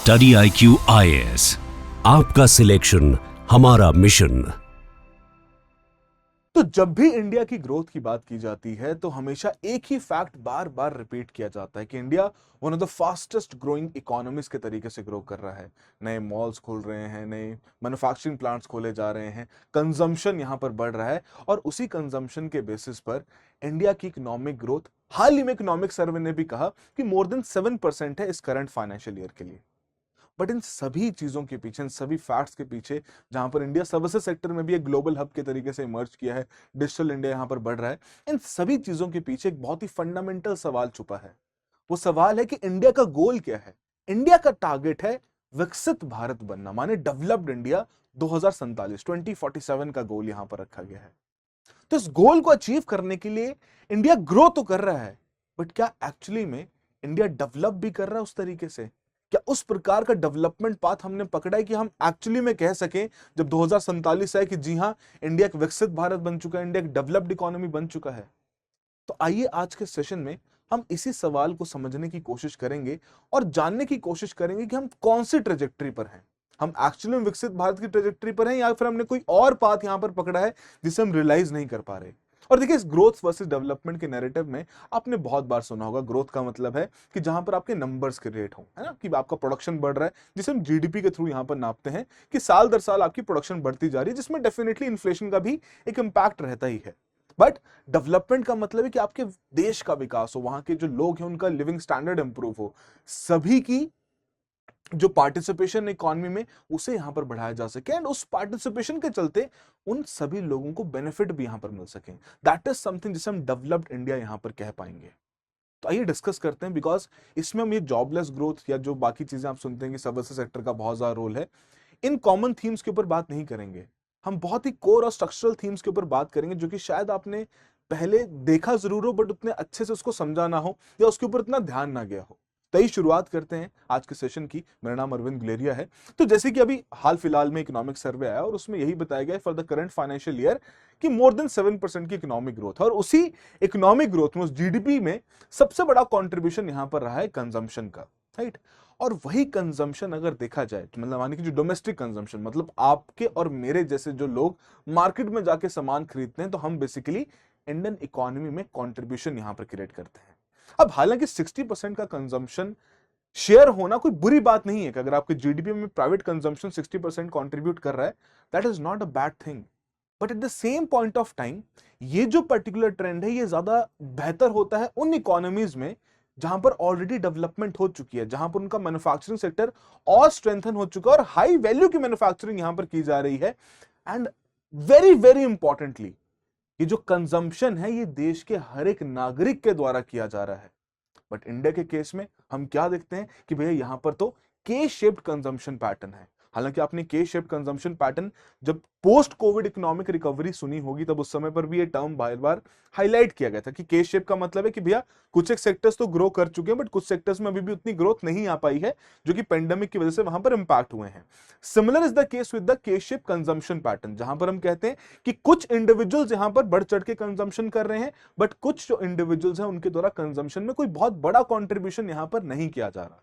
Study IQ IAS, आपका selection हमारा mission. तो जब भी इंडिया की ग्रोथ की बात की जाती है तो हमेशा एक ही फैक्ट बार बार रिपीट किया जाता है कि India one of the fastest growing economies के तरीके से ग्रो कर रहा है। नए मॉल्स खुल रहे हैं, नए मैन्युफैक्चरिंग प्लांट्स खोले जा रहे हैं, कंजम्पशन यहां पर बढ़ रहा है और उसी कंजम्पशन के बेसिस पर इंडिया की इकोनॉमिक ग्रोथ हाल ही में इकोनॉमिक सर्वे ने भी कहा कि मोर देन 7% है इस करंट फाइनेंशियल ईयर के लिए। बट इन सभी चीजों के पीछे, इन सभी फैक्ट्स के पीछे, जहां पर इंडिया सर्विसेज सेक्टर में भी एक ग्लोबल हब के तरीके से इमर्ज किया है, डिजिटल इंडिया यहां पर बढ़ रहा है, इन सभी चीजों के पीछे एक बहुत ही फंडामेंटल सवाल छुपा है। वो सवाल है कि इंडिया का गोल क्या है। इंडिया का टारगेट है विकसित भारत बनना, माने डेवलप्ड इंडिया 2047 2047 का गोल यहां पर रखा गया है। तो इस गोल को अचीव करने के लिए इंडिया ग्रो तो कर रहा है, बट क्या एक्चुअली में इंडिया डेवलप भी कर रहा है उस तरीके से? क्या उस प्रकार का डेवलपमेंट पाथ हमने पकड़ा है कि हम एक्चुअली में कह सकें जब 2047 है कि जी हां, इंडिया एक विकसित भारत बन चुका है, इंडिया एक डेवलप्ड इकोनॉमी बन चुका है? तो आइए आज के सेशन में हम इसी सवाल को समझने की कोशिश करेंगे और जानने की कोशिश करेंगे कि हम कौन सी ट्रेजेक्टरी पर हैं। हम एक्चुअली में विकसित भारत की ट्रेजेक्टरी पर हैं या फिर हमने कोई और पाथ यहां पर पकड़ा है जिसे हम रियलाइज नहीं कर पा रहे। और देखिए, इस ग्रोथ वर्सेस डेवलपमेंट के नैरेटिव में आपने बहुत बार सुना होगा, ग्रोथ का मतलब है कि जहां पर आपके नंबर्स के रेट हो, है ना, कि आपका प्रोडक्शन बढ़ रहा है, जिसे हम जीडीपी के थ्रू यहां पर नापते हैं कि साल दर साल आपकी प्रोडक्शन बढ़ती जा रही है, जिसमें डेफिनेटली इन्फ्लेशन का भी एक इंपैक्ट रहता ही है। बट डेवलपमेंट का मतलब है कि आपके देश का विकास हो, वहां के जो लोग हैं उनका लिविंग स्टैंडर्ड इंप्रूव हो, सभी की जो पार्टिसिपेशन इकोनॉमी में उसे यहां पर बढ़ाया जा सके एंड उस पार्टिसिपेशन के चलते उन सभी लोगों को बेनिफिट भी यहां पर मिल सके। दैट इज समथिंग जिसे हम डेवलप्ड इंडिया यहां पर कह पाएंगे। तो आइए डिस्कस करते हैं, बिकॉज इसमें हम ये जॉबलेस ग्रोथ या जो बाकी चीजें आप सुनते हैं कि सर्विसेज सेक्टर का बहुत ज्यादा रोल है, इन कॉमन थीम्स के ऊपर बात नहीं करेंगे। हम बहुत ही कोर और स्ट्रक्चरल थीम्स के ऊपर बात करेंगे जो कि शायद आपने पहले देखा जरूर हो बट उतने अच्छे से उसको समझा ना हो या उसके ऊपर इतना ध्यान ना गया हो। तो ये शुरुआत करते हैं आज के सेशन की। मेरा नाम अरविंद गुलेरिया है। तो जैसे कि अभी हाल फिलहाल में इकोनॉमिक सर्वे आया और उसमें यही बताया गया for the current financial year कि मोर देन 7% की इकोनॉमिक ग्रोथ है और उसी इकोनॉमिक ग्रोथ में, उस जीडीपी में सबसे बड़ा कंट्रीब्यूशन यहां पर रहा है कंजम्पशन का, राइट। और वही कंजम्पशन अगर देखा जाए तो मतलब मानिए कि जो डोमेस्टिक कंजम्पशन, मतलब आपके और मेरे जैसे जो लोग मार्केट में जाके सामान खरीदते हैं, तो हम बेसिकली इंडियन इकोनॉमी में कंट्रीब्यूशन यहां पर क्रिएट करते हैं। अब हालांकि 60% का कंजम्पशन शेयर होना कोई बुरी बात नहीं है कि अगर आपके जीडीपी में प्राइवेट कंजम्पशन 60% कंट्रीब्यूट कर रहा है, that is not a bad thing. But at the same point of time ये जो पर्टिकुलर ट्रेंड है ये ज्यादा बेहतर होता है उन इकोनॉमीज में जहां पर ऑलरेडी डेवलपमेंट हो चुकी है, जहां पर उनका मैन्युफैक्चरिंग सेक्टर और स्ट्रेंथन हो चुका है और हाई वैल्यू की मैन्युफैक्चरिंग यहां पर की जा रही है। एंड वेरी वेरी इंपॉर्टेंटली, ये जो कंजम्पशन है ये देश के हर एक नागरिक के द्वारा किया जा रहा है। बट इंडिया के केस में हम क्या देखते हैं कि भैया यहां पर तो के शेप्ड कंजम्पशन पैटर्न है। हालांकि आपने के शेप्ड कंजम्पशन पैटर्न जब पोस्ट कोविड इकोनॉमिक रिकवरी सुनी होगी तब उस समय पर भी ये टर्म बार बार हाईलाइट किया गया था कि के शेप का मतलब है कि भैया कुछ एक सेक्टर्स तो ग्रो कर चुके हैं बट कुछ सेक्टर्स में अभी भी उतनी ग्रोथ नहीं आ पाई है जो कि पेंडेमिक की वजह से वहां पर इंपैक्ट हुए हैं। Similar is the case with the K shape consumption pattern, जहां पर हम कहते हैं कि कुछ इंडिविजुअल्स यहां पर बढ़ चढ़ के कंजम्पशन कर रहे हैं बट कुछ जो इंडिविजुअल्स हैं उनके द्वारा कंजम्पशन में कोई बहुत बड़ा कंट्रीब्यूशन यहां पर नहीं किया जा रहा।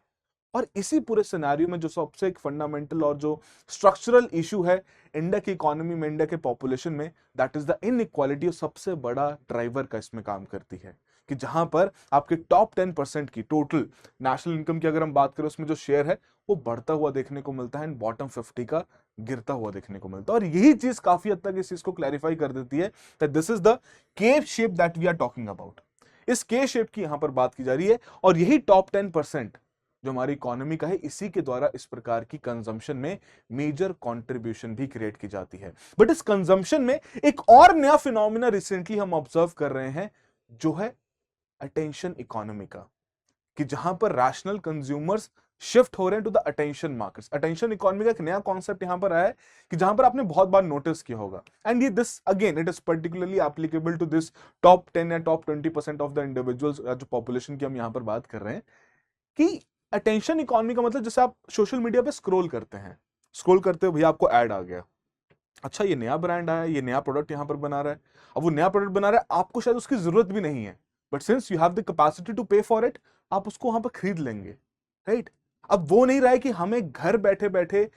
और इसी पूरे सिनेरियो में जो सबसे एक फंडामेंटल और जो स्ट्रक्चरल इशू है इंडिया की इकोनॉमी में, इंडिया के पॉपुलेशन में, दैट इज द इनइक्वालिटी, सबसे बड़ा ड्राइवर का इसमें काम करती है कि जहां पर आपके टॉप 10% की टोटल नेशनल इनकम की अगर हम बात करें उसमें जो शेयर है वो बढ़ता हुआ देखने को मिलता है एंड बॉटम 50 का गिरता हुआ देखने को मिलता है। और यही चीज काफी हद तक इस चीज को क्लैरिफाई कर देती है that this is the K shape that we are talking about. इस के शेप की यहां पर बात की जा रही है और यही टॉप 10% जो हमारी इकोनॉमी का है, इसी के द्वारा इस प्रकार की कंजम्पशन में मेजर कंट्रीब्यूशन भी क्रिएट की जाती है। बट इस कंजम्पशन में एक और नया फिनोमिना रिसेंटली हम ऑब्जर्व कर रहे हैं जो है अटेंशन इकोनॉमी का, कि जहां पर रैशनल कंज्यूमर्स शिफ्ट हो रहे हैं to the attention markets. Attention economy का एक नया कॉन्सेप्ट यहां पर आया है कि जहां पर आपने बहुत बार नोटिस किया होगा एंड ये this again it is particularly applicable to this top 10 या टॉप 20% ऑफ द इंडिविजुअल्स, जो पॉपुलेशन की हम यहां पर बात कर रहे हैं, कि अटेंशन इकोनॉमी का मतलब जैसे आप सोशल मीडिया पे स्क्रॉल करते हैं, स्क्रॉल करते हो भैया आपको ऐड आ गया, अच्छा ये नया ब्रांड आया, ये नया प्रोडक्ट यहां पर बना रहा है। अब वो नया प्रोडक्ट बना रहा है, आपको शायद उसकी जरूरत भी नहीं है but since you have the capacity to pay for it, आप उसको वहां पर खरीद लेंगे, राइट। अब वो नहीं रहा है कि हमें घर बैठे बैठे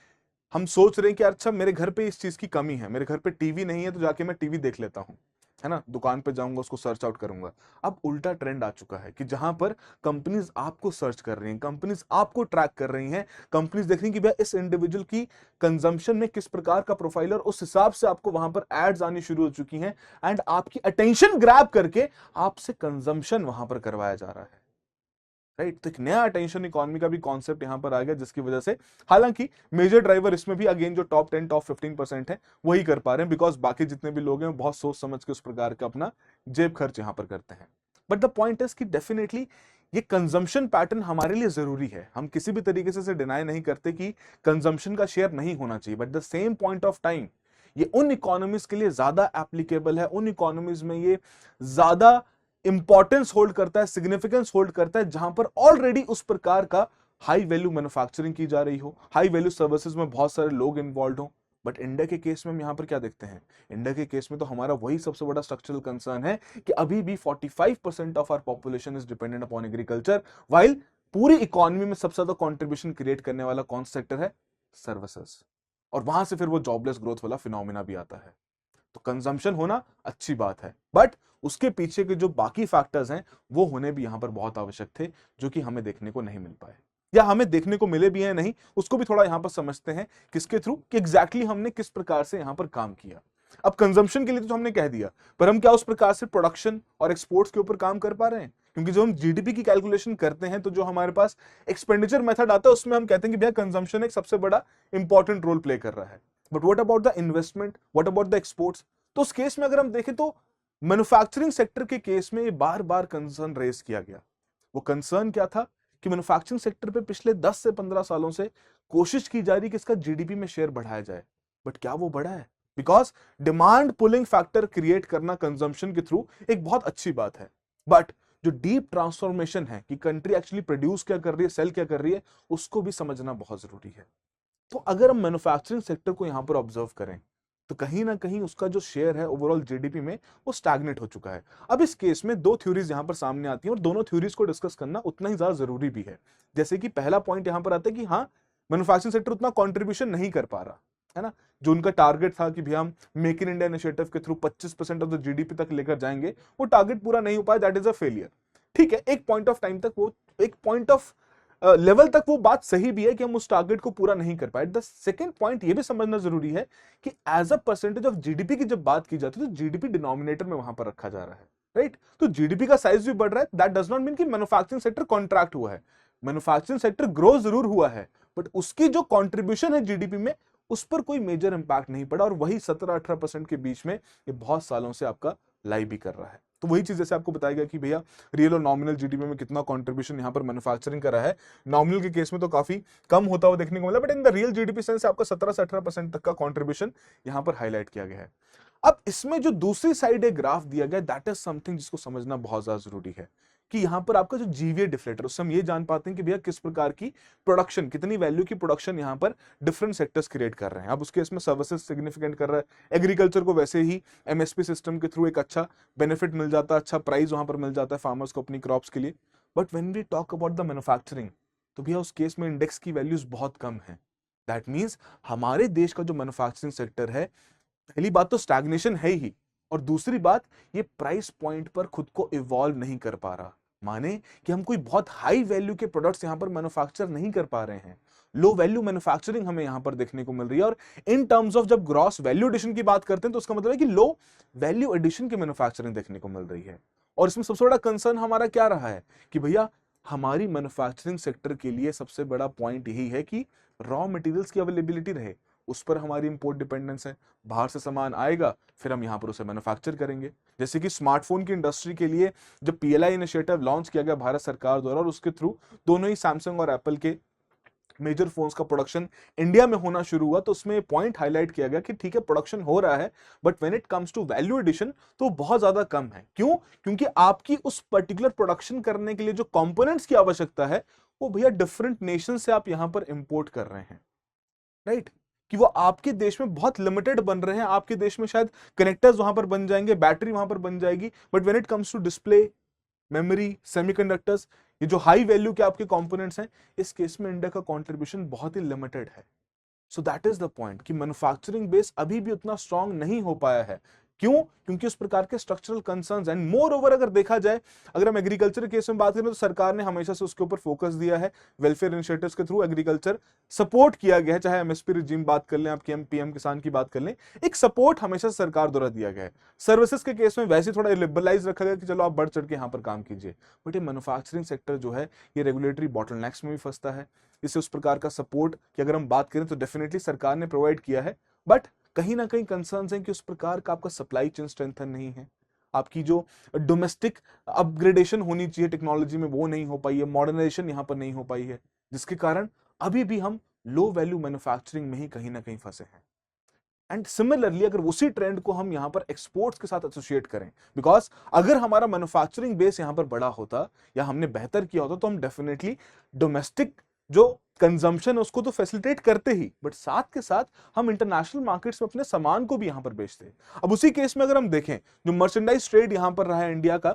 हम सोच रहे हैं कि अच्छा मेरे घर पे इस चीज की कमी है, मेरे घर पे टीवी नहीं है तो जाके मैं टीवी देख लेता हूं, है ना, दुकान पे जाऊंगा उसको सर्च आउट करूंगा। अब उल्टा ट्रेंड आ चुका है कि जहां पर कंपनीज आपको सर्च कर रही हैं, कंपनीज आपको ट्रैक कर रही हैं, कंपनीज देख रही हैं कि भैया इस इंडिविजुअल की कंजम्पशन में किस प्रकार का प्रोफाइल, और उस हिसाब से आपको वहां पर एड्स आनी शुरू हो चुकी हैं, एंड आपकी अटेंशन ग्रैब करके आपसे कंजम्पशन वहां पर करवाया जा रहा है। राइट, तो एक नया अटेंशन इकोनॉमी का भी कॉन्सेप्ट यहां पर आ गया, जिसकी वजह से हालांकि मेजर ड्राइवर इसमें भी अगेन जो टॉप 10 टॉप 15% है वही कर पा रहे हैं, बिकॉज बाकी जितने भी लोग हैं बहुत सोच समझ के उस प्रकार का अपना जेब खर्च यहां पर करते हैं। बट द पॉइंट इज कि डेफिनेटली ये कंजम्पशन पैटर्न हमारे लिए जरूरी है, हम किसी भी तरीके से इसे डिनाई नहीं करते कि कंजम्पशन का शेयर नहीं होना चाहिए, but the same point of time ये उन इकोनॉमीज के लिए ज्यादा एप्लीकेबल है, उन इकोनॉमीज में ये ज्यादा इंपॉर्टेंस होल्ड करता है, सिग्निफिकेंस होल्ड करता है, जहां पर ऑलरेडी उस प्रकार का हाई वैल्यू मैन्युफैक्चरिंग की जा रही हो, हाई वैल्यू सर्विसेज में बहुत सारे लोग इन्वॉल्व हो। बट इंडिया के केस में हम यहां पर क्या देखते हैं, इंडिया के केस में तो हमारा वही सबसे बड़ा स्ट्रक्चरल कंसर्न है कि अभी भी 45% of our population is dependent upon agriculture, while पूरी इकोनॉमी में सबसे ज्यादा कॉन्ट्रीब्यूशन क्रिएट करने वाला कौन सा सेक्टर है, सर्विसेज, और वहां से फिर वो जॉबलेस ग्रोथ वाला फिनोमिना भी आता है। तो कंजम्पशन होना अच्छी बात है, बट उसके पीछे के जो बाकी फैक्टर्स हैं वो होने भी यहां पर बहुत आवश्यक थे, जो कि हमें देखने को नहीं मिल पाए, या हमें देखने को मिले भी हैं नहीं, उसको भी थोड़ा यहां पर समझते हैं किसके थ्रू, कि एग्जैक्टली हमने किस प्रकार से यहां पर काम किया। अब कंजम्पशन के लिए तो हमने कह दिया, पर हम क्या उस प्रकार से प्रोडक्शन और एक्सपोर्ट्स के ऊपर काम कर पा रहे हैं? क्योंकि जब हम जीडीपी की कैलकुलेशन करते हैं तो जो हमारे पास एक्सपेंडिचर मेथड आता है उसमें हम कहते हैं कि भैया कंजम्पशन एक सबसे बड़ा इंपॉर्टेंट रोल प्ले कर रहा है, but what about the investment, what about the exports? तो उस केस में अगर हम देखें तो मैन्युफैक्चरिंग सेक्टर के केस में ये बार बार कंसर्न रेज किया गया। वो कंसर्न क्या था कि मैन्युफैक्चरिंग सेक्टर पे पिछले 10 से 15 सालों से कोशिश की जा रही कि इसका जीडीपी में शेयर बढ़ाया जाए, बट क्या वो बढ़ा है? Because demand pulling factor create करना कंजम्पशन के थ्रू एक बहुत अच्छी बात है, बट जो डीप ट्रांसफॉर्मेशन है कि कंट्री एक्चुअली प्रोड्यूस क्या कर रही है, सेल क्या कर रही है, उसको भी समझना बहुत जरूरी है। तो अगर हम मैन्युफैक्चरिंग सेक्टर को यहां पर ऑब्जर्व करें तो कहीं ना कहीं उसका जो शेयर है ओवरऑल जीडीपी में वो स्टैग्नेट हो चुका है। अब इस केस में दो थ्योरीज यहां पर सामने आती हैं और दोनों थ्योरीज को डिस्कस करना उतना ही ज्यादा जरूरी भी है। जैसे कि पहला पॉइंट यहां पर आता है कि हाँ, मैन्युफैक्चरिंग सेक्टर उतना कॉन्ट्रीब्यूशन नहीं कर पा रहा है ना, जो उनका टारगेट था कि भैया हम मेक इन इंडिया इनिशिएटिव के थ्रू 25% ऑफ द जीडीपी तक लेकर जाएंगे, वो टारगेट पूरा नहीं हो पाया, दैट इज अ फेलियर। ठीक है, एक पॉइंट ऑफ टाइम तक वो, एक पॉइंट ऑफ लेवल तक वो बात सही भी है कि हम उस टारगेट को पूरा नहीं कर पाए। द सेकंड पॉइंट ये भी समझना जरूरी है कि as a percentage of GDP की जब बात की जाती है तो जीडीपी डिनोमिनेटर में वहां पर रखा जा रहा है, राइट? तो जीडीपी का साइज भी बढ़ रहा है, दैट डज नॉट मीन कि मैन्युफैक्चरिंग सेक्टर कॉन्ट्रैक्ट हुआ है। मैन्युफैक्चरिंग सेक्टर ग्रो जरूर हुआ है, बट उसकी जो कॉन्ट्रीब्यूशन है जीडीपी में उस पर कोई मेजर इंपैक्ट नहीं पड़ा, और वही 17-18% के बीच में ये बहुत सालों से आपका लाई भी कर रहा है। तो वही चीज जैसे आपको बताया गया कि भैया रियल और नॉमिनल जीडीपी में कितना कंट्रीब्यूशन यहां पर मैन्युफैक्चरिंग कर रहा है। नॉमिनल के केस में तो काफी कम होता हुआ देखने को मिला, but in the real GDP sense आपका 17 से 18% तक का कंट्रीब्यूशन यहां पर हाईलाइट किया गया है। अब इसमें जो दूसरी साइड एक ग्राफ दिया गया, दैट इज समथिंग जिसको समझना बहुत ज्यादा जरूरी है कि यहां पर आपका जो जीवीए डिफ्लेटर, उससे हम ये जान पाते हैं कि भैया किस प्रकार की प्रोडक्शन, कितनी वैल्यू की प्रोडक्शन यहां पर डिफरेंट सेक्टर्स क्रिएट कर रहे हैं। अब उसके इसमें सर्विसेज सिग्निफिकेंट कर रहा है, एग्रीकल्चर को वैसे ही एमएसपी सिस्टम के थ्रू एक अच्छा बेनिफिट मिल जाता है, अच्छा प्राइस वहां पर मिल जाता है फार्मर्स को अपनी क्रॉप्स के लिए। But when we talk about the manufacturing, तो भैया उस केस में इंडेक्स की वैल्यूज बहुत कम है। दैट मीन्स हमारे देश का जो मैन्युफैक्चरिंग सेक्टर है, पहली बात तो स्टैग्नेशन है ही, और दूसरी बात ये प्राइस पॉइंट पर खुद को इवॉल्व नहीं कर पा रहा। माने कि हम कोई बहुत हाई वैल्यू के प्रोडक्ट्स यहां पर मैन्युफैक्चर नहीं कर पा रहे हैं, लो वैल्यू मैन्युफैक्चरिंग हमें यहां पर देखने को मिल रही है। और इन टर्म्स ऑफ जब ग्रॉस वैल्यू एडिशन की बात करते हैं तो उसका मतलब है कि लो वैल्यू एडिशन की मैन्युफैक्चरिंग देखने को मिल रही है। और इसमें सबसे बड़ा कंसर्न हमारा क्या रहा है कि भैया हमारी मैन्युफैक्चरिंग सेक्टर के लिए सबसे बड़ा पॉइंट यही है कि रॉ मटेरियल्स की अवेलेबिलिटी रहे, उस पर हमारी इंपोर्ट डिपेंडेंस है। बाहर से सामान आएगा, फिर हम यहां पर उसे मैन्युफैक्चर करेंगे। जैसे कि स्मार्टफोन की इंडस्ट्री के लिए जब पीएलआई इनिशिएटिव लॉन्च किया गया भारत सरकार द्वारा, और उसके थ्रू दोनों ही सैमसंग और एप्पल के मेजर फोन्स का प्रोडक्शन इंडिया में होना शुरू हुआ, तो उसमें पॉइंट हाईलाइट किया गया कि ठीक है प्रोडक्शन हो रहा है, but when it comes to value addition तो बहुत ज्यादा कम है। क्यों? क्योंकि आपकी उस पर्टिकुलर प्रोडक्शन करने के लिए जो कंपोनेंट्स की आवश्यकता है वो भैया डिफरेंट नेशन से आप यहां पर इंपोर्ट कर रहे हैं, राइट? कि वो आपके देश में बहुत लिमिटेड बन रहे हैं, आपके देश में शायद कनेक्टर्स वहां पर बन जाएंगे, बैटरी वहां पर बन जाएगी, but when it comes to display, memory, semiconductors, ये जो हाई वैल्यू के आपके कंपोनेंट्स हैं, इस केस में इंडिया का कंट्रीब्यूशन बहुत ही लिमिटेड है। सो दैट इज द पॉइंट कि मैन्युफैक्चरिंग बेस अभी भी उतना स्ट्रांग नहीं हो पाया है। क्यों? क्योंकि उस प्रकार के structural concerns and more over अगर देखा जाए, अगर हम एग्रीकल्चर केस में बात करें तो सरकार ने हमेशा से उसके ऊपर फोकस दिया है। वेलफेयर इनिशिएटिव्स के थ्रू एग्रीकल्चर सपोर्ट किया गया है, चाहे एमएसपी रिजीम बात कर लें, आपके पीएम किसान की बात कर लें, एक सपोर्ट हमेशा सरकार द्वारा दिया गया है। सर्विसेज के केस में वैसे थोड़ा लिबरलाइज रखा गया कि चलो आप बढ़ चढ़ के यहाँ पर काम कीजिए, बट ये मैन्युफैक्चरिंग सेक्टर जो है ये रेगुलेटरी बॉटलनेक्स में भी फंसता है। इससे उस प्रकार का सपोर्ट की अगर हम बात करें तो डेफिनेटली सरकार ने प्रोवाइड किया है, बट कहीं ना कहीं कंसर्न्स हैं कि उस प्रकार का आपका सप्लाई चेन स्ट्रेंथन नहीं है, आपकी जो डोमेस्टिक अपग्रेडेशन होनी चाहिए टेक्नोलॉजी में वो नहीं हो पाई है, मॉडर्नाइजेशन यहां पर नहीं हो पाई है, जिसके कारण अभी भी हम लो वैल्यू मैन्युफैक्चरिंग में ही कहीं ना कहीं फंसे हैं। एंड सिमिलरली अगर उसी ट्रेंड को हम यहां पर एक्सपोर्ट्स के साथ एसोसिएट करें, बिकॉज अगर हमारा मैन्युफैक्चरिंग बेस यहां पर बड़ा होता या हमने बेहतर किया होता तो हम डेफिनेटली डोमेस्टिक जो कंजम्पशन है उसको तो फैसिलिटेट करते ही, बट साथ के साथ हम इंटरनेशनल मार्केट्स में अपने सामान को भी यहां पर बेचते। अब उसी केस में अगर हम देखें जो मर्चेंडाइज ट्रेड यहां पर रहा है इंडिया का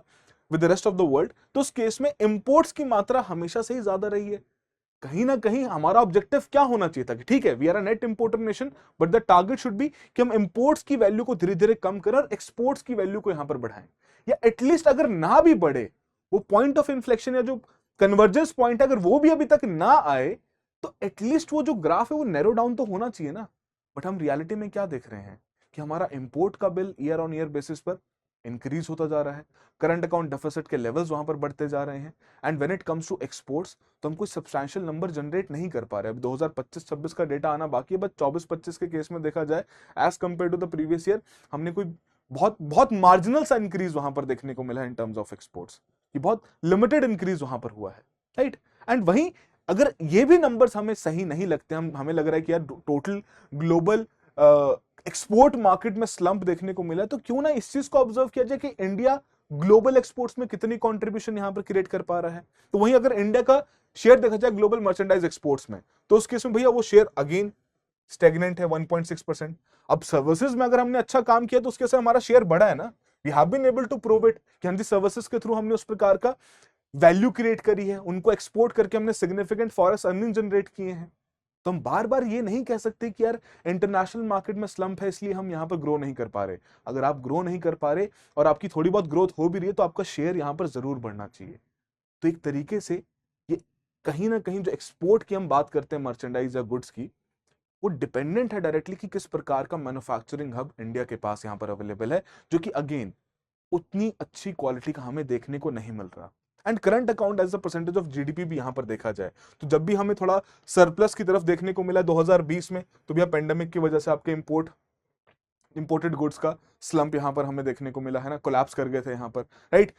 with the rest of the world, तो उस केस में इंपोर्ट्स की मात्रा हमेशा से ही ज्यादा रही है। कहीं ना कहीं हमारा ऑब्जेक्टिव क्या होना चाहिए था कि ठीक है we are a net importer nation, but the target should be कि हम इंपोर्ट्स की वैल्यू को धीरे धीरे कम करें और एक्सपोर्ट्स की वैल्यू को यहां पर बढ़ाएं, या एटलीस्ट अगर ना भी बढ़े, वो पॉइंट ऑफ इन्फ्लेक्शन या जो कन्वर्जेंस पॉइंट है अगर वो भी अभी तक ना आए, तो एटलीस्ट वो जो ग्राफ है वो नैरो डाउन तो होना चाहिए ना। बट हम रियलिटी में क्या देख रहे हैं कि हमारा इंपोर्ट का bill year on year basis पर इंक्रीज होता जा रहा है, करंट अकाउंट डेफिसिट के लेवल्स वहां पर बढ़ते जा रहे हैं, and when it comes to exports तो हम कोई सब्सटैंशियल नंबर जनरेट नहीं कर पा रहे। अभी 2025-26 का डेटा आना बाकी है, बट 24-25 के केस में देखा जाए as compared to the previous year हमने कोई बहुत बहुत मार्जिनल सा इंक्रीज वहां पर देखने को मिला है इन टर्म्स ऑफ एक्सपोर्ट्स, कि बहुत लिमिटेड इंक्रीज वहां पर हुआ है, राइट। एंड वहीं अगर ये भी नंबर्स हमें सही नहीं लगते, हमें लग रहा है कि यार टोटल ग्लोबल एक्सपोर्ट मार्केट में स्लंप देखने को मिला है, तो क्यों ना इस चीज को ऑब्जर्व किया जाए कि इंडिया ग्लोबल एक्सपोर्ट्स में कितनी कंट्रीब्यूशन यहां पर क्रिएट कर पा रहा है। तो वहीं अगर इंडिया का शेयर देखा जाए ग्लोबल मर्चेंडाइज एक्सपोर्ट्स में, तो उस केस में भैया वो शेयर अगेन स्टेगनेंट है 1.6%। अब सर्विसेज में अगर हमने अच्छा काम किया तो उसके से हमारा शेयर बढ़ा है ना, we have been able to prove it कि हम सर्विसेज के थ्रू हमने उस प्रकार का वैल्यू क्रिएट करी है, उनको एक्सपोर्ट करके हमने सिग्निफिकेंट फॉरेक्स अर्निंग जनरेट किए हैं। तो हम बार बार ये नहीं कह सकते कि यार इंटरनेशनल मार्केट में स्लंप है इसलिए हम यहां पर ग्रो नहीं कर पा रहे। अगर आप ग्रो नहीं कर पा रहे और आपकी थोड़ी बहुत ग्रोथ हो भी रही है तो आपका शेयर यहां पर जरूर बढ़ना चाहिए। तो एक तरीके से ये कहीं ना कहीं जो एक्सपोर्ट की हम बात करते हैं मर्चेंडाइज या गुड्स की, वो डिपेंडेंट है डायरेक्टली कि किस प्रकार का मैन्युफैक्चरिंग हब इंडिया के पास यहां पर अवेलेबल है, जो कि अगेन उतनी अच्छी क्वालिटी का हमें देखने को नहीं मिल रहा। And current account as a percentage of GDP भी यहां पर देखा जाए तो जब भी हमें थोड़ा सरप्लस की तरफ देखने को मिला 2020 में, तो भैया पेंडेमिक की वजह से आपके इंपोर्टेड गुड्स का स्लंप यहां पर हमें देखने को मिला है ना, कोलैप्स कर गए थे यहां पर, राइट।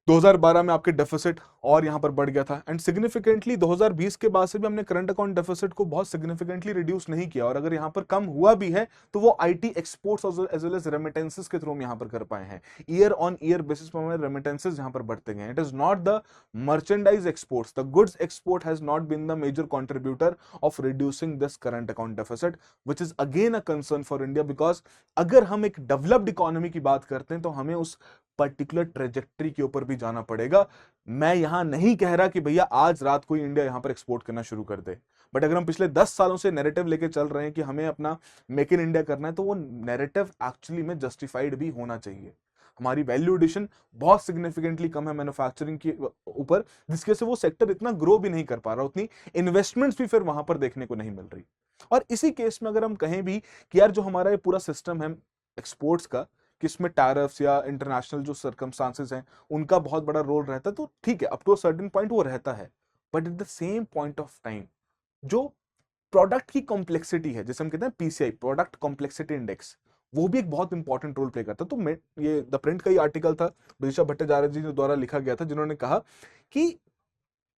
2012 में आपके डेफिसिट और यहां पर बढ़ गया था, एंड सिग्निफिकेंटली 2020 के बाद से भी हमने करंट अकाउंट डेफिसिट को बहुत सिग्निफिकेंटली रिड्यूस नहीं किया, और अगर यहां पर कम हुआ भी है तो वो IT exports as well as remittances के थ्रू हम यहां पर कर पाए हैं। ईयर ऑन ईयर बेसिस पर हमारे रेमिटेंसेस यहां पर बढ़ते गए। It is not the merchandise exports, the goods export has not been the major contributor of reducing this current account deficit, which is again a concern for India, because अगर हम एक developed economy की बात करते हैं तो हमें उस पर्टिकुलर ट्रेजेक्टरी के ऊपर भी जाना पड़ेगा। मैं यहां नहीं कह रहा कि भैया आज रात को इंडिया यहां पर एक्सपोर्ट करना शुरू कर दे, बट अगर हम पिछले 10 सालों से नैरेटिव लेके चल रहे हैं कि हमें अपना मेक इन इंडिया करना है, तो वो नैरेटिव एक्चुअली में जस्टिफाइड भी होना चाहिए। हमारी वैल्यू एडिशन बहुत सिग्निफिकेंटली कम है मैन्युफैक्चरिंग के ऊपर, जिसके से वो सेक्टर इतना ग्रो भी नहीं कर पा रहा, उतनी इन्वेस्टमेंट्स भी फिर वहां पर देखने को नहीं मिल रही। और इसी केस में अगर हम कहें भी कि यार जो हमारा ये पूरा सिस्टम है एक्सपोर्ट्स का, कि इसमें टैरिफ्स या इंटरनेशनल जो सर्कमस्टांसेस हैं उनका बहुत बड़ा रोल रहता है, तो ठीक है up to a certain point वो रहता है, but at the same point of time जो प्रोडक्ट की कॉम्प्लेक्सिटी है, जैसे हम कहते हैं पीसीआई, प्रोडक्ट कॉम्प्लेक्सिटी इंडेक्स, वो भी एक बहुत इंपॉर्टेंट रोल प्ले करता है। तो मैं ये द प्रिंट का ही आर्टिकल था बृषा भट्टाचार्य जी द्वारा लिखा गया था, जिन्होंने कहा कि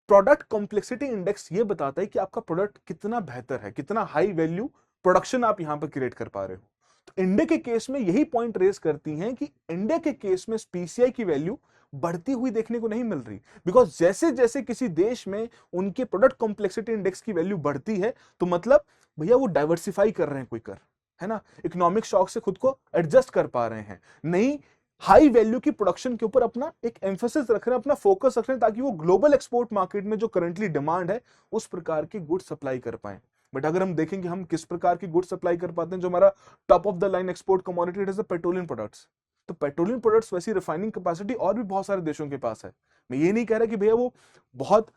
प्रोडक्ट कॉम्प्लेक्सिटी इंडेक्स ये बताता है कि आपका प्रोडक्ट कितना बेहतर है, कितना हाई वैल्यू प्रोडक्शन आप यहां पर क्रिएट कर पा रहे हो। तो इंडिया के केस में यही पॉइंट रेज करती हैं कि इंडिया के केस में पीसीआई की वैल्यू बढ़ती हुई देखने को नहीं मिल रही, बिकॉज जैसे जैसे किसी देश में उनके प्रोडक्ट कॉम्प्लेक्सिटी इंडेक्स की वैल्यू बढ़ती है तो मतलब भैया वो डाइवर्सिफाई कर रहे हैं, कोई कर है ना, इकोनॉमिक शॉक से खुद को एडजस्ट कर पा रहे हैं, नई हाई वैल्यू की प्रोडक्शन के ऊपर अपना एक एम्फेसिस रख रहे हैं, अपना फोकस रख रहे हैं, ताकि वो ग्लोबल एक्सपोर्ट मार्केट में जो करंटली डिमांड है उस प्रकार की गुड सप्लाई कर पाए। बट अगर हम देखेंगे हम किस प्रकार की गुड सप्लाई कर पाते हैं, जो हमारा top of the line export commodity it is the petroleum products. तो पेट्रोलियम प्रोडक्ट्स वैसी रिफाइनिंग कैपेसिटी और भी बहुत सारे देशों के पास है। मैं ये नहीं कह रहा कि भैया वो बहुत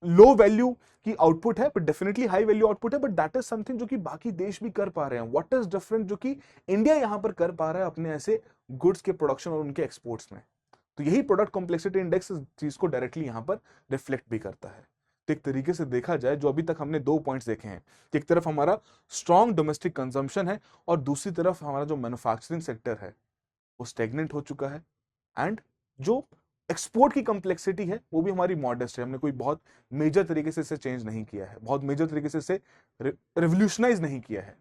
लो वैल्यू की आउटपुट है, but definitely high value output है, बट दैट इज समथिंग जो कि बाकी देश भी कर पा रहे हैं। व्हाट इज डिफरेंट जो कि इंडिया यहां पर कर पा रहा है अपने ऐसे गुड्स के प्रोडक्शन और उनके एक्सपोर्ट्स में। तो यही प्रोडक्ट कॉम्प्लेक्सिटी इंडेक्स इस चीज को डायरेक्टली यहां पर रिफ्लेक्ट भी करता है। तो एक तरीके से देखा जाए, जो अभी तक हमने दो पॉइंट्स देखे हैं कि एक तरफ हमारा स्ट्रॉन्ग डोमेस्टिक कंजम्पशन है और दूसरी तरफ हमारा जो मैन्युफैक्चरिंग सेक्टर है वो स्टेगनेंट हो चुका है, एंड जो एक्सपोर्ट की कॉम्प्लेक्सिटी है वो भी हमारी मॉडेस्ट है। हमने कोई बहुत मेजर तरीके से इसे चेंज नहीं किया है, बहुत मेजर तरीके से इसे रिवोल्यूशनाइज नहीं किया है।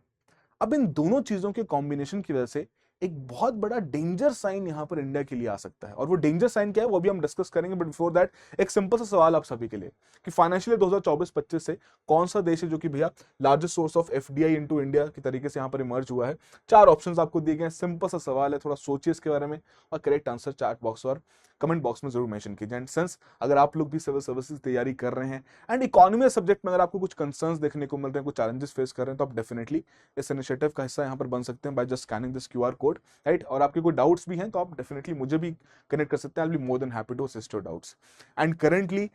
अब इन दोनों चीजों के कॉम्बिनेशन की वजह से एक बहुत बड़ा डेंजर साइन यहां पर इंडिया के लिए आ सकता है, और वो डेंजर साइन क्या है वो भी हम डिस्कस करेंगे। बट बिफोर दैट एक सिंपल सा सवाल आप सभी के लिए कि फाइनेंशियल 2024-25 से कौन सा देश है जो कि भैया largest source of FDI into India की तरीके से यहां पर इमर्ज हुआ है। चार ऑप्शंस आपको दिए गए हैं, सिंपल सा सवाल है, थोड़ा सोचिए इसके बारे में और करेक्ट आंसर चैट बॉक्स और कमेंट बॉक्स में जरूर मेंशन कीजिए। एंड सेंस अगर आप लोग भी सिविल सर्विसेज तैयारी कर रहे हैं एंड इकोनॉमी सब्जेक्ट में अगर आपको कुछ कंसर्न्स देखने को मिल रहे हैं, कुछ चैलेंजेस फेस कर रहे हैं, तो आप डेफिनेटली इस इनिशिएटिव का हिस्सा यहाँ पर बन सकते हैं by just scanning this QR code, right. और आपके कोई डाउट्स भी हैं तो आप डेफिनेटली मुझे भी कनेक्ट कर सकते हैं, I will be more than happy to assist your doubts. And currently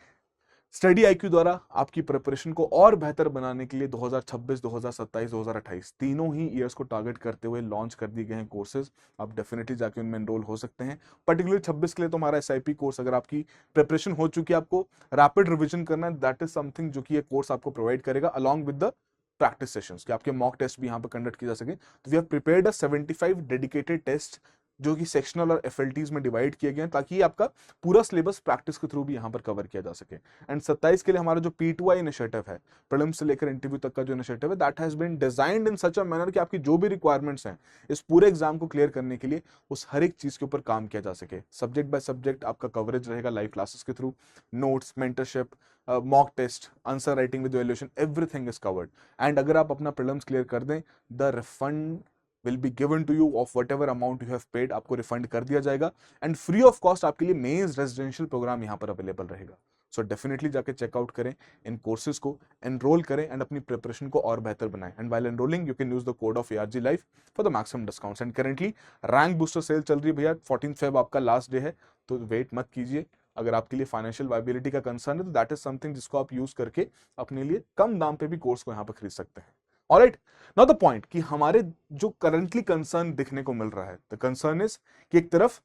study IQ द्वारा आपकी प्रिपरेशन को और बेहतर बनाने के लिए 2026, 2027, 2028 तीनों ही ईयर्स को टारगेट करते हुए लॉन्च कर दिए गए हैं कोर्सेज। आप डेफिनेटली जाके उनमें एनरोल हो सकते हैं। पर्टिकुलरली 26 के लिए तो हमारा एसआईपी कोर्स, अगर आपकी प्रिपरेशन हो चुकी है, आपको रैपिड रिविजन करना है, दैट इज समथिंग जो कि ये कोर्स आपको प्रोवाइड करेगा along with the practice sessions, कि आपके मॉक टेस्ट भी यहाँ पर कंडक्ट किए जा सके। तो we have prepared a 75 dedicated test जो कि सेक्शनल और एफएलटीज में डिवाइड किए गए हैं, ताकि आपका पूरा सिलेबस प्रैक्टिस के थ्रू भी यहाँ पर कवर किया जा सके। एंड 27 के लिए हमारा जो P2I इनिशिएटिव है, प्रीलिम्स से लेकर इंटरव्यू तक का जो इनिशिएटिव है, that has been designed in such a manner कि आपकी जो भी रिक्वायरमेंट्स हैं इस पूरे एग्जाम को क्लियर करने के लिए उस हर एक चीज के ऊपर काम किया जा सके। सब्जेक्ट बाय सब्जेक्ट आपका कवरेज रहेगा लाइव क्लासेस के through, notes, mentorship, mock test, answer writing with valuation, everything is covered. And अगर आप अपना प्रीलिम्स क्लियर कर दें, the refund will be given to you of whatever amount you have paid, आपको refund कर दिया जाएगा। एंड फ्री ऑफ कॉस्ट आपके लिए मेंस रेजिडेंशियल प्रोग्राम यहाँ पर अवेलेबल रहेगा। सो डेफिनेटली जाके चेकआउट करें इन कोर्सेज को, एनरोल करें एंड अपनी प्रिपरेशन को और बेहतर बनाएं। And while enrolling you can use the code of ARG life for the maximum discounts. And currently rank booster sale चल रही है भैया, 14 फेब आपका लास्ट डे है, तो वेट मत कीजिए। अगर आपके लिए फाइनेंशियल वायबिलिटी का कंसर्न है तो दैट इज समथिंग जिसको आप यूज करके अपने लिए कम दाम पे भी कोर्स को यहाँ पर खरीद सकते हैं। ऑलराइट, नाउ द पॉइंट कि हमारे जो करंटली कंसर्न दिखने को मिल रहा है, द कंसर्न इज कि एक तरफ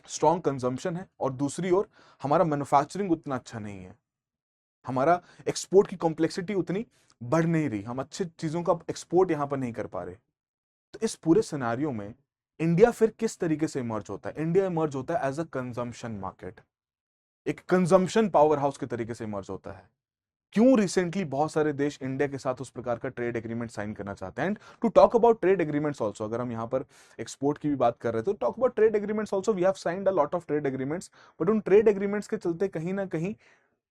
स्ट्रॉन्ग कंजम्पशन है और दूसरी ओर हमारा मैन्युफैक्चरिंग उतना अच्छा नहीं है, हमारा एक्सपोर्ट की कॉम्प्लेक्सिटी उतनी बढ़ नहीं रही, हम अच्छी चीजों का एक्सपोर्ट यहां पर नहीं कर पा रहे। तो इस पूरे सिनेरियो में इंडिया फिर किस तरीके से इमर्ज होता है? इंडिया इमर्ज होता है एज अ कंजम्पशन मार्केट, एक कंजम्पशन पावर हाउस के तरीके से इमर्ज होता है। क्यों रिसेंटली बहुत सारे देश इंडिया के साथ उस प्रकार का ट्रेड एग्रीमेंट साइन करना चाहते हैं? And to talk about trade agreements also, अगर हम यहाँ पर एक्सपोर्ट की भी बात कर रहे थे, तो talk about trade agreements also, we have signed a lot of trade agreements, but उन ट्रेड एग्रीमेंट्स के चलते कहीं ना कहीं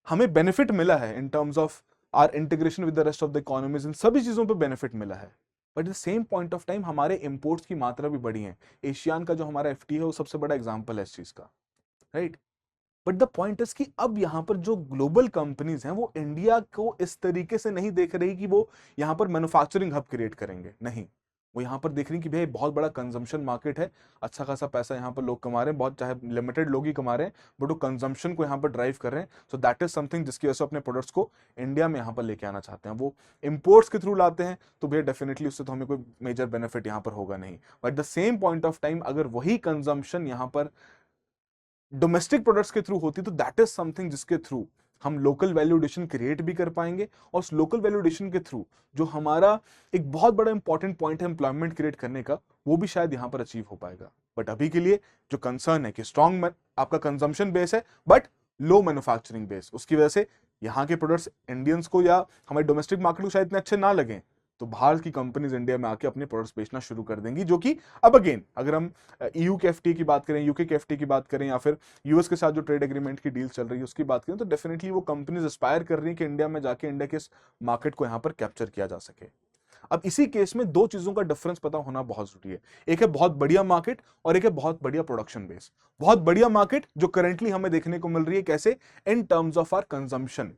हमें बेनिफिट मिला है in terms of our integration with the rest of the economies, इन सभी चीजों पे बेनिफिट मिला है। But the same point of time हमारे इंपोर्ट्स की मात्रा भी बढ़ी है। एशियान का जो हमारा एफटी है वो सबसे बड़ा एग्जाम्पल है इस चीज का, right. But the point is कि अब यहां पर जो ग्लोबल कंपनीज हैं वो इंडिया को इस तरीके से नहीं देख रही कि वो यहां पर मैन्युफैक्चरिंग हब क्रिएट करेंगे, नहीं, वो यहां पर देख रही कि भाई बहुत बड़ा कंजम्पशन मार्केट है, अच्छा खासा पैसा यहां पर लोग कमा रहे हैं, बहुत चाहे लिमिटेड लोग ही कमा रहे हैं, बट वो कंजम्पशन को यहां पर ड्राइव कर रहे हैं। सो दैट इज समथिंग जिसकी वजह से अपने प्रोडक्ट्स को इंडिया में यहां पर लेके आना चाहते हैं। वो इंपोर्ट्स के थ्रू लाते हैं तो भैया डेफिनेटली उससे तो हमें कोई मेजर बेनिफिट यहां पर होगा नहीं। But the same point of time अगर वही कंजम्पशन यहां पर डोमेस्टिक प्रोडक्ट्स के थ्रू होती तो दैट इज समथिंग जिसके थ्रू हम लोकल वैल्यू एडिशन क्रिएट भी कर पाएंगे, और उस लोकल वैल्यू एडिशन के थ्रू जो हमारा एक बहुत बड़ा इंपॉर्टेंट पॉइंट है एम्प्लॉयमेंट क्रिएट करने का, वो भी शायद यहां पर अचीव हो पाएगा। बट अभी के लिए जो कंसर्न है कि स्ट्रॉन्ग आपका कंजम्पशन बेस है बट लो मैन्युफैक्चरिंग बेस, उसकी वजह से यहाँ के प्रोडक्ट्स इंडियंस को या हमारे डोमेस्टिक मार्केट को शायद इतने अच्छे ना लगे, तो बाहर की कंपनीज इंडिया में आके अपने प्रोडक्ट्स बेचना शुरू कर देंगी, जो कि अब अगेन अगर हम ईयू के एफटी की बात करें, यूके के एफटी की बात करें, या फिर यूएस के साथ जो ट्रेड एग्रीमेंट की डील चल रही है उसकी बात करें, तो डेफिनेटली वो कंपनीज एस्पायर कर रही है कि इंडिया में जाके इंडिया के इस मार्केट को यहाँ पर कैप्चर किया जा सके। अब इसी केस में दो चीजों का डिफरेंस पता होना बहुत जरूरी है। एक है बहुत बढ़िया मार्केट और एक है बहुत बढ़िया प्रोडक्शन बेस। बहुत बढ़िया मार्केट जो करंटली हमें देखने को मिल रही है, कैसे, in terms of our consumption,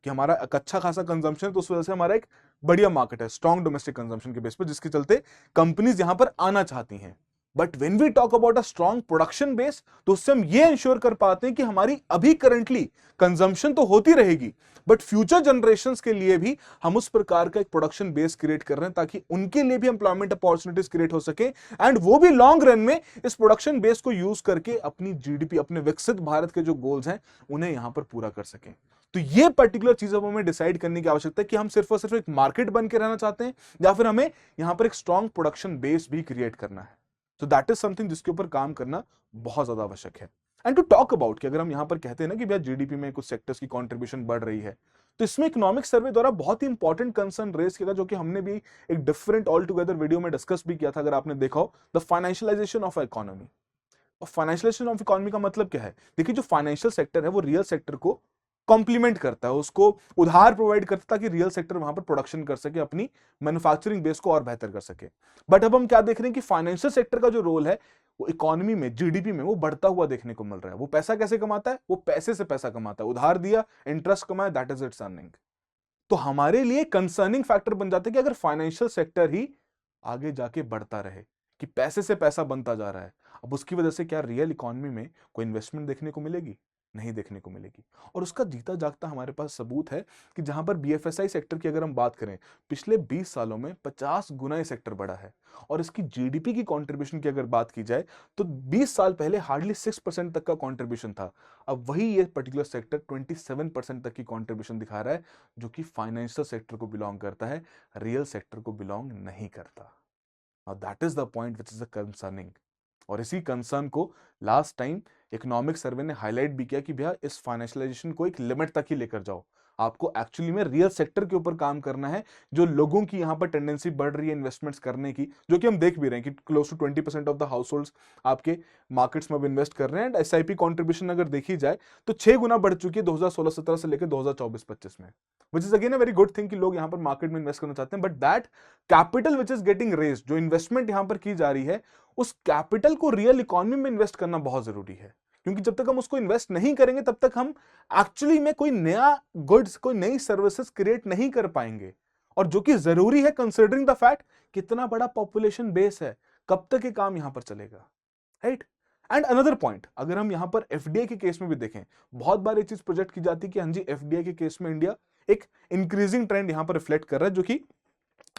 कि हमारा एक अच्छा खासा कंजम्पशन है, तो उस वजह से हमारा एक बढ़िया मार्केट है स्ट्रॉन्ग डोमेस्टिक कंजम्पशन के बेस पर, जिसके चलते कंपनीज यहां पर आना चाहती हैं। But when we talk about a strong production base, तो उससे हम ये इंश्योर कर पाते हैं कि हमारी अभी करंटली कंजम्पशन तो होती रहेगी, बट फ्यूचर जनरेशंस के लिए भी हम उस प्रकार का एक प्रोडक्शन बेस क्रिएट कर रहे हैं ताकि उनके लिए भी एम्प्लॉयमेंट अपॉर्चुनिटीज क्रिएट हो सके, एंड वो भी लॉन्ग रन में इस प्रोडक्शन बेस को यूज करके अपनी जीडीपी, अपने विकसित भारत के जो गोल्स हैं उन्हें यहां पर पूरा कर सकें। तो ये पर्टिकुलर चीज अब हमें डिसाइड करने की आवश्यकता है कि हम सिर्फ और सिर्फ एक मार्केट बन के रहना चाहते हैं या फिर हमें यहां पर एक स्ट्रॉन्ग प्रोडक्शन बेस भी क्रिएट करना है। तो दैट इज समथिंग जिसके ऊपर काम करना बहुत ज्यादा आवश्यक है। एंड टू टॉक अबाउट कि अगर हम यहां पर कहते हैं ना कि भैया जीडीपी में कुछ सेक्टर्स की कंट्रीब्यूशन बढ़ रही है, तो इसमें इकोनॉमिक सर्वे द्वारा बहुत ही इंपॉर्टेंट कंसर्न रेज किया, जो कि हमने भी एक डिफरेंट ऑल टुगेदर वीडियो में डिस्कस भी किया था, अगर आपने देखा हो, द फाइनेंशियलाइजेशन ऑफ इकोनॉमी। और फाइनेंशियलाइजेशन ऑफ इकोनॉमी का मतलब क्या है? देखिए, जो फाइनेंशियल सेक्टर है वो रियल सेक्टर को कॉम्प्लीमेंट करता है, उसको उधार प्रोवाइड करता है ताकि रियल सेक्टर वहां पर प्रोडक्शन कर सके, अपनी मैन्युफैक्चरिंग बेस को और बेहतर कर सके। बट अब हम क्या देख रहे हैं कि फाइनेंशियल सेक्टर का जो रोल है वो इकोनॉमी में, जीडीपी में, वो बढ़ता हुआ देखने को मिल रहा है। वो पैसा कैसे कमाता है? वो पैसे से पैसा कमाता है, उधार दिया, इंटरेस्ट कमाया, दैट इज इट्स अर्निंग। तो हमारे लिए कंसर्निंग फैक्टर बन जाता है कि अगर फाइनेंशियल सेक्टर ही आगे जाके बढ़ता रहे, कि पैसे से पैसा बनता जा रहा है, अब उसकी वजह से क्या रियल इकोनॉमी में कोई इन्वेस्टमेंट देखने को मिलेगी? नहीं देखने को मिलेगी। और उसका जीता जागता हमारे पास सबूत है कि जहां पर बीएफएसआई सेक्टर की अगर हम बात करें, पिछले 20 सालों में 50 गुना ये सेक्टर बढ़ा है। और इसकी जीडीपी की कंट्रीब्यूशन की अगर बात की जाए, तो 20 साल पहले हार्डली 6% तक का कंट्रीब्यूशन था। अब वही ये पर्टिकुलर सेक्टर 27% तक की कंट्रीब्यूशन दिखा रहा है, जो कि फाइनेंशियल सेक्टर को बिलोंग करता है, रियल सेक्टर को बिलोंग नहीं करता। Now that is the point which is a concerning। और इसी कंसर्न को लास्ट टाइम इकोनॉमिक सर्वे ने हाईलाइट भी किया कि भैया इस फाइनेंशियलाइजेशन को एक लिमिट तक ही लेकर जाओ। आपको एक्चुअली में रियल सेक्टर के ऊपर काम करना है। जो लोगों की यहां पर टेंडेंसी बढ़ रही है इन्वेस्टमेंट्स करने की, जो कि हम देख भी रहे हैं कि close to 20% of the households आपके मार्केट्स में अब इन्वेस्ट कर रहे हैं। एंड एसआईपी कॉन्ट्रीब्यूशन अगर देखी जाए तो 6 गुना बढ़ चुकी है 2016-17 से लेकर 2024-25 में, विच is again a very good thing कि लोग यहां पर मार्केट में इन्वेस्ट करना चाहते हैं। But that capital which is getting raise, जो इन्वेस्टमेंट यहां पर की जा रही है, उस कैपिटल को रियल इकोनॉमी में इन्वेस्ट करना बहुत जरूरी है। क्योंकि जब तक हम उसको इन्वेस्ट नहीं करेंगे, तब तक हम एक्चुअली में कोई नया गुड्स, कोई नई सर्विसेज क्रिएट नहीं कर पाएंगे। और जो कि जरूरी है कंसिडरिंग द फैक्ट कितना बड़ा पॉपुलेशन बेस है, कब तक ये काम यहां पर चलेगा, राइट। एंड अनदर पॉइंट, अगर हम यहां पर एफडीआई के केस में भी देखें, बहुत बार ये चीज प्रोजेक्ट की जाती है कि हाँ जी, एफडीआई के केस में इंडिया एक इंक्रीजिंग ट्रेंड यहां पर रिफ्लेक्ट कर रहा है, जो कि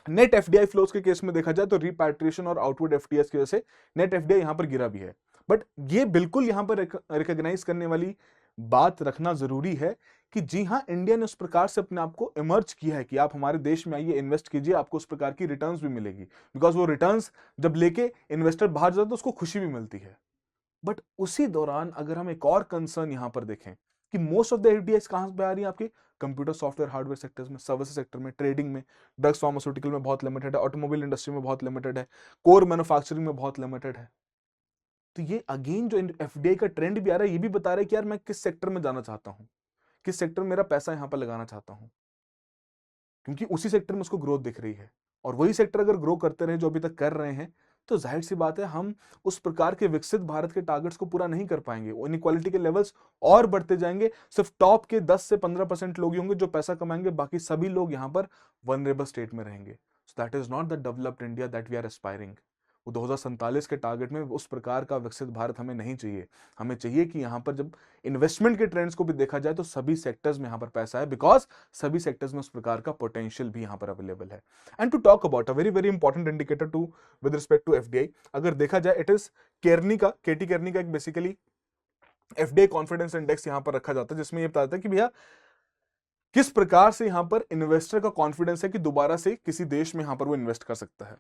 नेट एफडीआई फ्लोज के केस में देखा जाए तो रिपैट्रिएशन और आउटवर्ड एफडीआई की वजह से नेट एफडीआई यहां पर गिरा भी है। बट ये बिल्कुल यहां पर रिकॉग्नाइज करने वाली बात रखना जरूरी है कि जी हाँ, इंडिया ने उस प्रकार से अपने आप को इमर्ज किया है कि आप हमारे देश में आइए, इन्वेस्ट कीजिए, आपको उस प्रकार की रिटर्न्स भी मिलेगी। बिकॉज वो रिटर्न्स जब लेके इन्वेस्टर बाहर जाता है तो उसको खुशी भी मिलती है। बट उसी दौरान अगर हम एक और कंसर्न यहां पर देखें कि मोस्ट ऑफ द एफडीआईज कहां पे आ रही है, आपके कंप्यूटर सॉफ्टवेयर हार्डवेयर सेक्टर्स में, सर्विसेज सेक्टर में, ट्रेडिंग में, ड्रग्स फार्मास्यूटिकल में बहुत लिमिटेड है, ऑटोमोबाइल इंडस्ट्री में बहुत लिमिटेड है, कोर मैन्युफैक्चरिंग में बहुत लिमिटेड है। तो ये अगेन जो एफडीआई का ट्रेंड भी आ रहा है, ये भी बता रहा है कि यार मैं किस सेक्टर में जाना चाहता हूं, किस सेक्टर में मेरा पैसा यहां पर लगाना चाहता हूं, क्योंकि उसी सेक्टर में उसको ग्रोथ दिख रही है। और वही सेक्टर अगर ग्रो करते रहे जो अभी तक कर रहे हैं, तो जाहिर सी बात है हम उस प्रकार के विकसित भारत के टारगेट्स को पूरा नहीं कर पाएंगे। इनइक्वालिटी के लेवल्स और बढ़ते जाएंगे। सिर्फ टॉप के 10 से 15% लोग ही होंगे जो पैसा कमाएंगे, बाकी सभी लोग यहां पर वनरेबल स्टेट में रहेंगे। So that is not the developed India that we are aspiring. वो 2047 के टारगेट में उस प्रकार का विकसित भारत हमें नहीं चाहिए। हमें चाहिए कि यहां पर जब इन्वेस्टमेंट के ट्रेंड्स को भी देखा जाए तो सभी सेक्टर्स में यहां पर पैसा है, बिकॉज सभी सेक्टर्स में उस प्रकार का पोटेंशियल भी यहां पर अवेलेबल है। And to talk about a very very important indicator to with respect to FDI, अगर देखा जाए इट इज केरनी का, केटी केरनी का एक बेसिकली एफडीआई कॉन्फिडेंस इंडेक्स यहां पर रखा जाता है, जिसमें यह बताता है कि भैया किस प्रकार से यहां पर इन्वेस्टर का कॉन्फिडेंस है कि दोबारा से किसी देश में यहां पर वो इन्वेस्ट कर सकता है।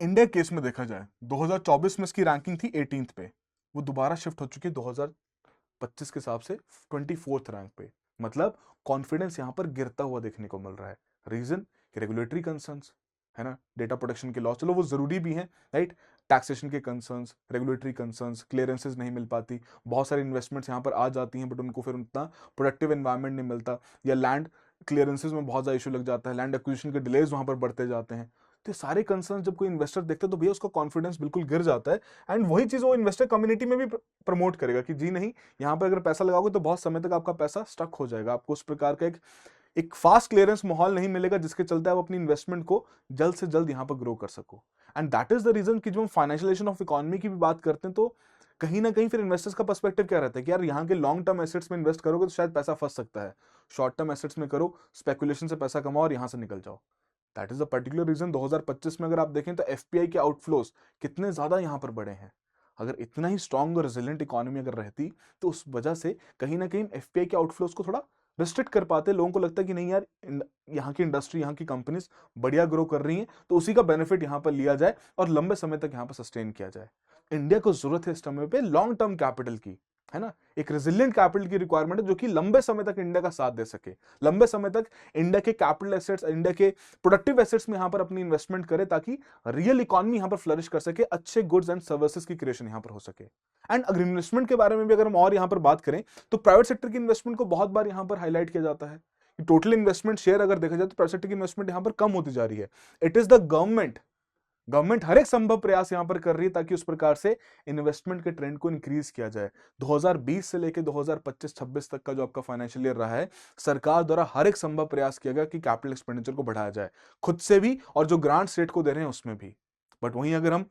इंडिया केस में देखा जाए 2024 में इसकी रैंकिंग थी 18th पे, वो दोबारा शिफ्ट हो चुकी है 2025 के हिसाब से 24th रैंक पे। मतलब कॉन्फिडेंस यहां पर गिरता हुआ देखने को मिल रहा है। रीजन कि रेगुलेटरी कंसर्न्स है ना, डेटा प्रोटेक्शन के लॉ, चलो वो जरूरी भी हैं, राइट। टैक्सेशन के कंसर्न्स, रेगुलेटरी कंसर्न्स, क्लियरेंसेज नहीं मिल पाती, बहुत सारी इन्वेस्टमेंट्स यहां पर आ जाती हैं बट उनको फिर उतना प्रोडक्टिव एनवायरनमेंट नहीं मिलता, या लैंड क्लियरेंसेज में बहुत ज़्यादा इशू लग जाता है, लैंड एक्विजिशन के डिलेज वहाँ पर बढ़ते जाते हैं। तो ये सारे कंसर्न जब कोई इन्वेस्टर देखता है तो भैया उसका कॉन्फिडेंस बिल्कुल गिर जाता है। एंड वही चीज़ वो इन्वेस्टर कम्युनिटी में भी प्रमोट करेगा कि जी नहीं, यहाँ पर अगर पैसा लगाओगे तो बहुत समय तक आपका पैसा स्टक हो जाएगा, आपको उस प्रकार का एक फास्ट क्लियरेंस माहौल नहीं मिलेगा जिसके चलते आप अपनी इन्वेस्टमेंट को जल्द से जल्द यहाँ पर ग्रो कर सको। And that is the reason कि जब हम फाइनेंशियलाइजेशन ऑफ इकोनॉमी की भी बात करते हैं तो कहीं ना कहीं फिर इन्वेस्टर्स का पर्सपेक्टिव क्या रहता है कि यार यहाँ के लॉन्ग टर्म एसेट्स में इन्वेस्ट करोगे तो शायद पैसा फंस सकता है, शॉर्ट टर्म एसेट्स में करो, स्पेकुलेशन से पैसा कमाओ और यहाँ से निकल जाओ। That is the particular reason 2025 में अगर आप देखें तो एफपीआई के आउटफ्लोज कितने ज्यादा यहाँ पर बढ़े हैं। अगर इतना ही स्ट्रांग और रेजिलिएंट इकोनॉमी अगर रहती तो उस वजह से कहीं ना कहीं एफपीआई के आउटफ्लोज को थोड़ा रिस्ट्रिक्ट कर पाते। लोगों को लगता है कि नहीं यार, यहाँ की इंडस्ट्री, यहाँ की कंपनीज बढ़िया ग्रो कर रही हैं तो उसी का बेनिफिट यहाँ पर लिया जाए और लंबे समय तक यहाँ पर सस्टेन किया जाए। इंडिया को जरूरत है इस समय पे लॉन्ग टर्म कैपिटल की, है ना, एक रेजिलिएंट कैपिटल की रिक्वायरमेंट है जो कि लंबे समय तक इंडिया का साथ दे सके, लंबे समय तक इंडिया के कैपिटल एसेट्स, इंडिया के प्रोडक्टिव एसेट्स में यहाँ पर अपनी इन्वेस्टमेंट करे ताकि रियल इकोनॉमी यहाँ पर फ्लरिश कर सके, अच्छे गुड्स एंड सर्विसेज की क्रिएशन यहाँ पर हो सके। एंड अगर इन्वेस्टमेंट के बारे में भी अगर हम और यहाँ पर बात करें तो प्राइवेट सेक्टर की इन्वेस्टमेंट को बहुत बार यहाँ पर हाईलाइट किया जाता है कि टोटल इन्वेस्टमेंट शेयर अगर देखा जाए तो प्राइवेट सेक्टर की इन्वेस्टमेंट यहाँ पर कम होती जा रही है। इट इज द गवर्नमेंट हर एक संभव प्रयास यहां पर कर रही है ताकि उस प्रकार से इन्वेस्टमेंट के ट्रेंड को इंक्रीज किया जाए। 2020 से लेकर 2025-26 तक का जो आपका फाइनेंशियल ईयर रहा है, सरकार द्वारा हर एक संभव प्रयास किया गया कि कैपिटल एक्सपेंडिचर को बढ़ाया जाए, खुद से भी और जो ग्रांट स्टेट को दे रहे हैं उसमें भी। बट वहीं अगर हम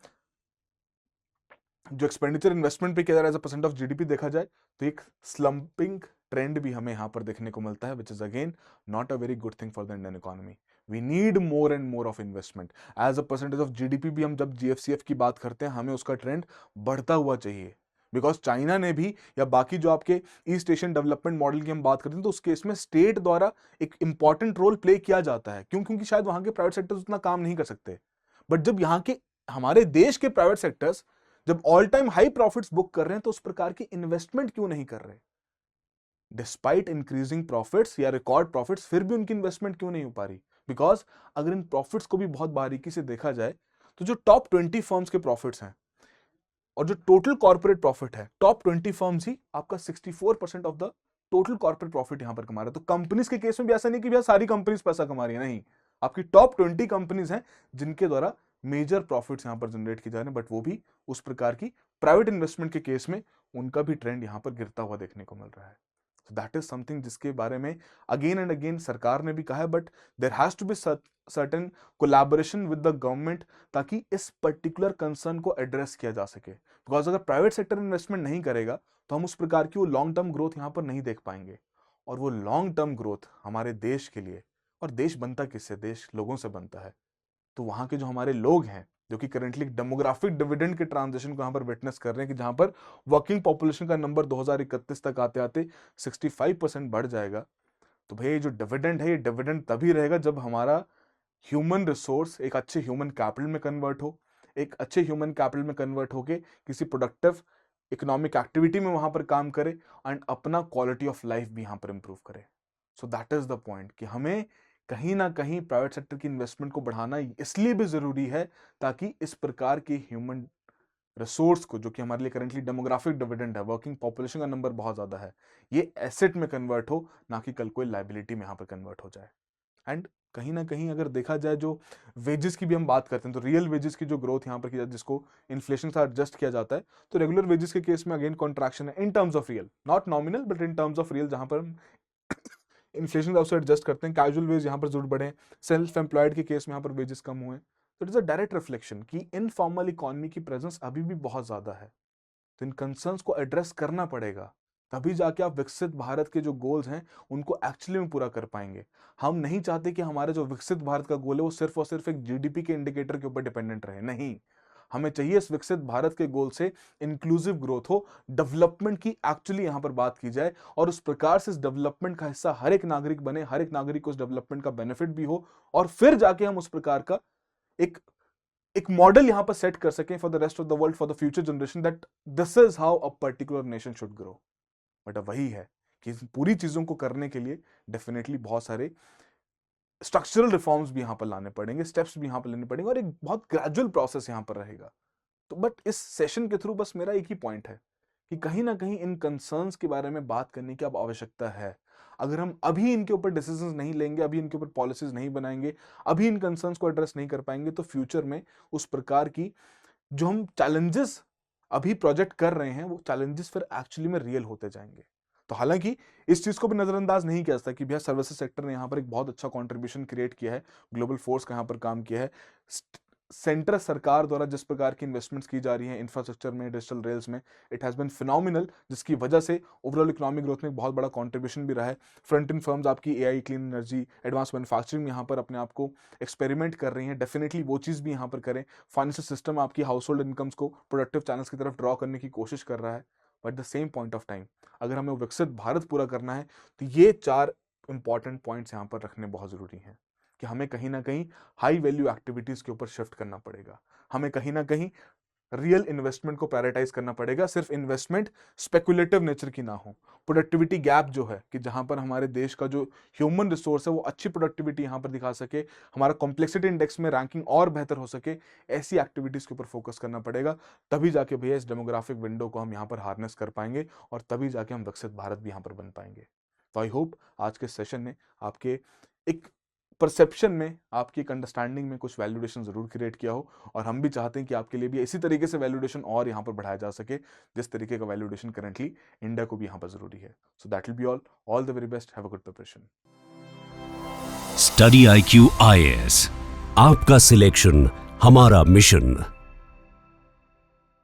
जो एक्सपेंडिचर इन्वेस्टमेंट पे किया जा रहा है as a percent of GDP देखा जाए तो एक स्लंपिंग ट्रेंड भी हमें यहाँ पर देखने को मिलता है, which is again not a very good thing for the Indian economy. We need more and more of investment as a percentage of GDP भी। हम जब जीएफसीएफ की बात करते हैं हमें उसका ट्रेंड बढ़ता हुआ चाहिए, बिकॉज चाइना ने भी या बाकी जो आपके ईस्ट एशियन डेवलपमेंट मॉडल की हम बात करते हैं तो उस केस में स्टेट द्वारा एक इंपॉर्टेंट रोल प्ले किया जाता है। क्यों? क्योंकि शायद वहां के प्राइवेट सेक्टर्स उतना काम नहीं कर सकते। बट जब यहाँ के हमारे देश के प्राइवेट सेक्टर्स जब all time high profits book कर रहे हैं तो उस प्रकार की इन्वेस्टमेंट क्यों नहीं कर रहे? डिस्पाइट इंक्रीजिंग प्रॉफिट्स या रिकॉर्ड प्रॉफिट्स फिर भी उनकी इन्वेस्टमेंट क्यों नहीं हो पा रही? बिकॉज अगर इन प्रॉफिट्स को भी बहुत बारीकी से देखा जाए तो जो टॉप 20 फर्म्स के प्रॉफिट्स हैं और जो टोटल कॉर्पोरेट प्रॉफिट है, टॉप 20 फर्म्स ही आपका 64% of the total corporate profit यहां पर कमा रहे हैं। तो कंपनीज के केस में भी ऐसा नहीं कि भैया सारी कंपनीज पैसा कमा रही है, नहीं, आपकी टॉप 20 कंपनीज हैं जिनके द्वारा मेजर प्रॉफिट्स यहां पर जनरेट किए जा रहे हैं। बट वो भी उस प्रकार की प्राइवेट इन्वेस्टमेंट के केस में उनका भी ट्रेंड यहां पर गिरता हुआ देखने को मिल रहा है। So that is something जिसके बारे में अगेन एंड अगेन सरकार ने भी कहा है, but there has to be certain collaboration with the government ताकि इस पर्टिकुलर कंसर्न को एड्रेस किया जा सके। बिकॉज अगर प्राइवेट सेक्टर इन्वेस्टमेंट नहीं करेगा तो हम उस प्रकार की वो लॉन्ग टर्म ग्रोथ यहाँ पर नहीं देख पाएंगे। और वो लॉन्ग टर्म ग्रोथ हमारे देश के लिए, और देश बनता किससे? देश लोगों से बनता है। तो वहां के जो हमारे लोग हैं जो कि करेंटली डेमोग्राफिक डिविडेंड के ट्रांजिशन को यहाँ पर विटनेस कर रहे हैं कि जहां पर वर्किंग पॉपुलेशन का नंबर 2031 तक आते आते 65% बढ़ जाएगा। तो भाई जो डिविडेंड है, ये डिविडेंड तभी रहेगा जब हमारा ह्यूमन रिसोर्स एक अच्छे ह्यूमन कैपिटल में कन्वर्ट हो, एक अच्छे ह्यूमन कैपिटल में कन्वर्ट होके किसी प्रोडक्टिव इकोनॉमिक एक्टिविटी में वहां पर काम करे एंड अपना क्वालिटी ऑफ लाइफ भी यहाँ पर इंप्रूव करे। सो दैट इज द पॉइंट कि हमें कहीं ना कहीं प्राइवेट सेक्टर की इन्वेस्टमेंट को बढ़ाना इसलिए भी जरूरी है ताकि इस प्रकार के ह्यूमन रिसोर्स को, जो कि हमारे लिए करेंटली डेमोग्राफिक डिविडेंड है, वर्किंग पॉपुलेशन का नंबर बहुत ज्यादा है, ये एसेट में कन्वर्ट हो, ना कि कल कोई लाइबिलिटी में यहाँ पर कन्वर्ट हो जाए। एंड कहीं ना कहीं अगर देखा जाए जो वेजेस की भी हम बात करते हैं तो रियल वेजेस की जो ग्रोथ यहाँ पर की जाए जिसको इन्फ्लेशन से एडजस्ट किया जाता है, तो रेगुलर वेजेस के केस में अगेन कॉन्ट्रैक्शन है in terms of real, not nominal but in terms of real, जहां पर हम इन्फ्लेशन से एडजस्ट करते हैं। कैजुअल वेज यहाँ पर जरूर बढ़े, सेल्फ एम्प्लॉयड के केस में यहाँ पर वेजेस कम हुए। तो it is a direct reflection कि इनफॉर्मल इकोनॉमी की प्रेजेंस अभी भी बहुत ज्यादा है। तो इन कंसर्न्स को एड्रेस करना पड़ेगा, तभी जाके आप विकसित भारत के जो गोल्स हैं उनको एक्चुअली में पूरा कर पाएंगे। हम नहीं चाहते कि हमारे जो विकसित भारत का गोल है वो सिर्फ और सिर्फ एक जीडीपी के इंडिकेटर के ऊपर डिपेंडेंट रहे, नहीं। हमें चाहिए इस विकसित भारत के गोल से इंक्लूसिव ग्रोथ हो, डेवलपमेंट की एक्चुअली यहां पर बात की जाए और उस प्रकार से इस डेवलपमेंट का हिस्सा हर एक नागरिक बने, हर एक नागरिक को उस डेवलपमेंट का बेनिफिट भी हो, और फिर जाके हम उस प्रकार का एक एक मॉडल यहां पर सेट कर सकें for the rest of the world, for the future generation, that this is how a particular nation should grow. But अब वही है कि पूरी चीजों को करने के लिए डेफिनेटली बहुत सारे स्ट्रक्चरल रिफॉर्म्स भी यहां पर लाने पड़ेंगे, स्टेप्स भी यहां पर लेने पड़ेंगे और एक बहुत ग्रेजुअल प्रोसेस यहां पर रहेगा। तो बट इस सेशन के थ्रू बस मेरा एक ही पॉइंट है कि कहीं ना कहीं इन कंसर्न्स के बारे में बात करने की अब आवश्यकता है। अगर हम अभी इनके ऊपर डिसीजंस नहीं लेंगे, अभी इनके ऊपर पॉलिसीज नहीं बनाएंगे, अभी इन कंसर्न्स को एड्रेस नहीं कर पाएंगे, तो फ्यूचर में उस प्रकार की जो हम चैलेंजेस अभी प्रोजेक्ट कर रहे हैं वो चैलेंजेस फिर एक्चुअली में रियल होते जाएंगे। तो हालांकि इस चीज को भी नजरअंदाज नहीं किया जा सकता कि भैया सर्विसेज सेक्टर ने यहाँ पर एक बहुत अच्छा कंट्रीब्यूशन क्रिएट किया है, ग्लोबल फोर्स का यहाँ पर काम किया है। सेंटर सरकार द्वारा जिस प्रकार की इन्वेस्टमेंट्स की जा रही हैं इंफ्रास्ट्रक्चर में, डिजिटल रेल्स में, इट हैज बीन फिनोमिनल, जिसकी वजह से ओवरऑल इकोनॉमिक ग्रोथ में एक बहुत बड़ा कंट्रीब्यूशन भी रहा है। फ्रंट एंड फर्म्स आपकी AI, clean energy, advance manufacturing में यहाँ पर अपने आप को एक्सपेरिमेंट कर रही हैं। डेफिनेटली वो चीज़ भी यहाँ पर करें। फाइनेंशियल सिस्टम आपकी हाउस होल्ड इनकम्स को प्रोडक्टिव चैनल्स की तरफ ड्रॉ करने की कोशिश कर रहा है। But the same point of time अगर हमें विकसित भारत पूरा करना है तो ये 4 इंपॉर्टेंट पॉइंट्स यहाँ पर रखने बहुत जरूरी हैं कि हमें कहीं ना कहीं हाई वैल्यू एक्टिविटीज के ऊपर शिफ्ट करना पड़ेगा। हमें कहीं ना कहीं रियल इन्वेस्टमेंट को प्रायोरिटाइज करना पड़ेगा। सिर्फ इन्वेस्टमेंट स्पेकुलेटिव नेचर की ना हो। प्रोडक्टिविटी गैप जो है कि जहां पर हमारे देश का जो ह्यूमन रिसोर्स है वो अच्छी प्रोडक्टिविटी यहां पर दिखा सके, हमारा कॉम्प्लेक्सिटी इंडेक्स में रैंकिंग और बेहतर हो सके, ऐसी एक्टिविटीज के ऊपर फोकस करना पड़ेगा। तभी जाके भैया इस डेमोग्राफिक विंडो को हम यहाँ पर हार्नेस कर पाएंगे और तभी जाके हम विकसित भारत भी यहाँ पर बन पाएंगे। तो आई होप आज के सेशन ने आपके एक परसेप्शन में, आपकी एक अंडरस्टैंडिंग में कुछ वैल्यूडेशन जरूर क्रिएट किया हो। और हम भी चाहते हैं कि आपके लिए भी इसी तरीके से वैल्यूडेशन और यहाँ पर बढ़ाया जा सके जिस तरीके का वैल्यूडेशन करंटली इंडिया को भी यहाँ पर जरूरी है। So that will be all the very best, have a good preparation. Study IQ IAS, आपका सिलेक्शन हमारा मिशन।